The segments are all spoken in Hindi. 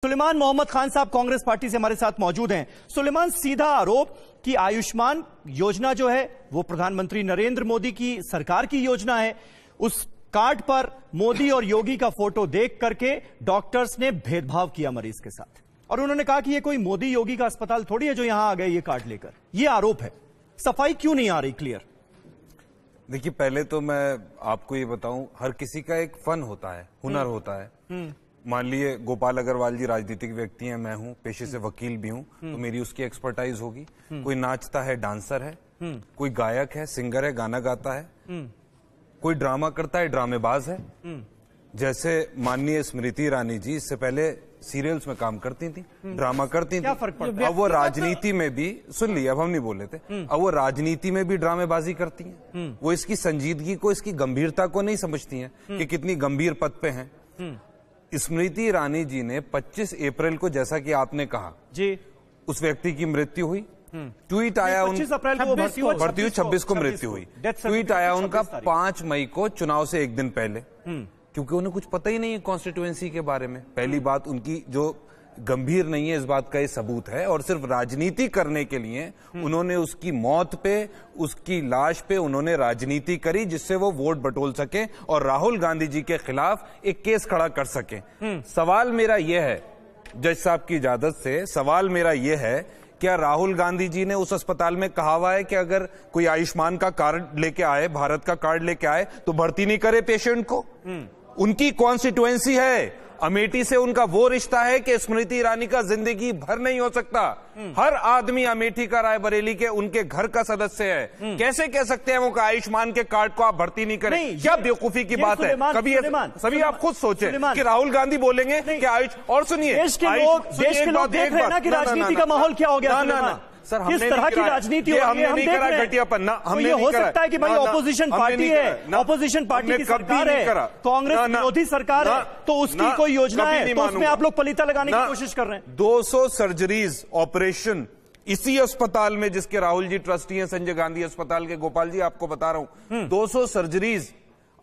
सुलेमान मोहम्मद खान साहब कांग्रेस पार्टी से हमारे साथ मौजूद हैं। सुलेमान, सीधा आरोप कि आयुष्मान योजना जो है वो प्रधानमंत्री नरेंद्र मोदी की सरकार की योजना है। उस कार्ड पर मोदी और योगी का फोटो देख करके डॉक्टर्स ने भेदभाव किया मरीज के साथ, और उन्होंने कहा कि ये कोई मोदी योगी का अस्पताल थोड़ी है जो यहां आ गए ये कार्ड लेकर। ये आरोप है, सफाई क्यों नहीं आ रही क्लियर? देखिए, पहले तो मैं आपको ये बताऊं, हर किसी का एक फन होता है, हुनर होता है। मान लिए गोपाल अग्रवाल जी राजनीतिक व्यक्ति हैं, मैं हूं पेशे से वकील भी हूं, तो मेरी उसकी एक्सपर्टाइज होगी। कोई नाचता है, डांसर है, कोई गायक है, सिंगर है, गाना गाता है, कोई ड्रामा करता है, ड्रामेबाज है। जैसे माननीय स्मृति ईरानी जी इससे पहले सीरियल्स में काम करती थी, ड्रामा करती थी। अब वो राजनीति में भी, सुन लिया, अब हम नहीं बोल रहे थे, अब वो राजनीति में भी ड्रामेबाजी करती हैं। वो इसकी संजीदगी को, इसकी गंभीरता को नहीं समझती हैं कि कितनी गंभीर पद पे हैं। स्मृति ईरानी जी ने 25 अप्रैल को, जैसा कि आपने कहा जी, उस व्यक्ति की मृत्यु हुई। ट्वीट आया, 25 अप्रैल को भर्ती हुई, 26 को मृत्यु हुई। ट्वीट आया उनका 5 मई को, चुनाव से एक दिन पहले, क्योंकि उन्हें कुछ पता ही नहीं है कॉन्स्टिट्यूएंसी के बारे में। पहली बात, उनकी जो गंभीर नहीं है इस बात का ये सबूत है, और सिर्फ राजनीति करने के लिए उन्होंने उसकी मौत पे, उसकी लाश पे उन्होंने राजनीति करी, जिससे वो वोट बटोर सके और राहुल गांधी जी के खिलाफ एक केस खड़ा कर सके। सवाल मेरा यह है, जज साहब की इजाजत से सवाल मेरा यह है, क्या राहुल गांधी जी ने उस अस्पताल में कहा हुआ है कि अगर कोई आयुष्मान का कार्ड लेके आए, भारत का कार्ड लेके आए, तो भर्ती नहीं करे पेशेंट को? उनकी कॉन्स्टिट्यूएंसी है, अमेठी से उनका वो रिश्ता है कि स्मृति ईरानी का जिंदगी भर नहीं हो सकता। हर आदमी अमेठी का, रायबरेली के, उनके घर का सदस्य है। कैसे कह सकते हैं वो कि आयुष्मान के कार्ड को आप भर्ती नहीं करें? क्या बेवकूफी की बात है? कभी सभी आप खुद सोचें कि राहुल गांधी बोलेंगे कि आयुष, और सुनिए, देश के लोग देख रहे हैं ना कि राजनीति का माहौल क्या हो गया। सर, किस तरह की राजनीति हो रही है, हम देख रहे हैं। घटियापन हमने हो सकता है कि भाई ऑपोजिशन पार्टी है, ऑपोजिशन पार्टी की सरकार है, कांग्रेस विरोधी सरकार है, तो उसकी कोई योजना है तो उसमें आप लोग पलीता लगाने की कोशिश कर रहे हैं। 200 सर्जरीज ऑपरेशन इसी अस्पताल में, जिसके राहुल जी ट्रस्टी हैं, संजय गांधी अस्पताल के। गोपाल जी, आपको बता रहा हूं, 200 सर्जरीज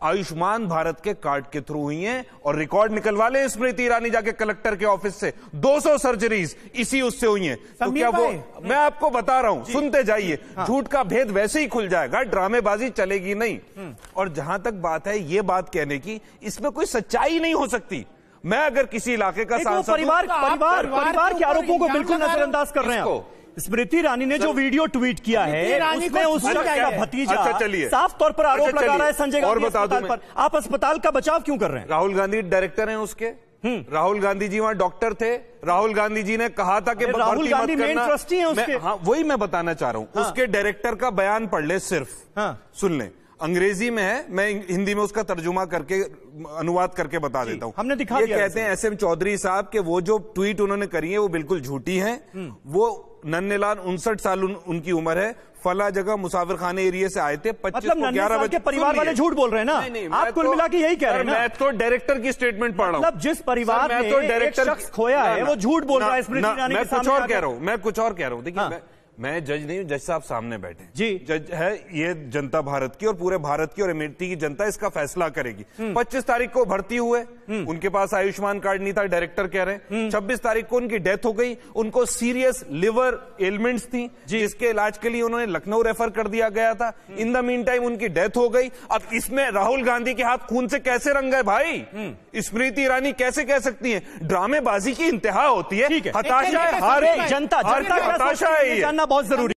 आयुष्मान भारत के कार्ड के थ्रू हुई हैं, और रिकॉर्ड निकलवा ले स्मृति ईरानी जाके कलेक्टर के ऑफिस से, 200 सर्जरीज इसी उससे हुई हैं। तो क्या वो, मैं आपको बता रहा हूं, सुनते जाइए, झूठ का भेद वैसे ही खुल जाएगा, ड्रामेबाजी चलेगी नहीं। और जहां तक बात है ये बात कहने की, इसमें कोई सच्चाई नहीं हो सकती। मैं अगर किसी इलाके का सांसद, परिवार के आरोपों को बिल्कुल नजरअंदाज कर रहे हैं। स्मृति ईरानी ने जो वीडियो ट्वीट किया है उसमें उस शख्स का भतीजा साफ तौर पर आरोप लगा रहा है संजय गांधी अस्पताल पर। आप अस्पताल का बचाव क्यों कर रहे हैं? राहुल गांधी डायरेक्टर हैं उसके, राहुल गांधी जी वहां डॉक्टर थे। राहुल गांधी जी ने कहा था कि राहुल गांधी मेन ट्रस्टी हैं उसके। हाँ, वही मैं बताना चाह रहा हूं। उसके डायरेक्टर का बयान पढ़ ले, सिर्फ सुन ले, अंग्रेजी में है, मैं हिंदी में उसका तर्जुमा करके, अनुवाद करके बता देता हूं। हमने दिखा दिया। कहते हैं एसएम चौधरी साहब के वो जो ट्वीट उन्होंने करी है वो बिल्कुल झूठी है। वो नन्हेलाल 59 साल उनकी उम्र है, फला जगह मुसाफिर खाने एरिया से आए थे। 25 को 11 बजे। परिवार वाले झूठ बोल रहे हैं ना? नहीं, आप कुल मिला के यही कह रहे हैं ना? मैं तो डायरेक्टर की स्टेटमेंट पढ़ रहा हूं। मतलब जिस परिवार में एक शख्स खोया है वो झूठ बोल रहा है स्मृति ईरानी के सामने। मैं कुछ और कह रहा हूं। देखिए, मैं जज नहीं हूं, जज साहब सामने बैठे जी। जज है ये जनता भारत की, और पूरे भारत की और अमेठी की जनता इसका फैसला करेगी। 25 तारीख को भर्ती हुए, उनके पास आयुष्मान कार्ड नहीं था, डायरेक्टर कह रहे हैं। 26 तारीख को उनकी डेथ हो गई, उनको सीरियस लिवर एलिमेंट्स थी जिसके इलाज के लिए उन्होंने लखनऊ रेफर कर दिया गया था। इन द मीन टाइम उनकी डेथ हो गई। अब इसमें राहुल गांधी के हाथ खून से कैसे रंग गए भाई? स्मृति ईरानी कैसे कह सकती है? ड्रामेबाजी की इंतहा होती है, हताशा है, जनता हताशा है, जानना बहुत जरूरी।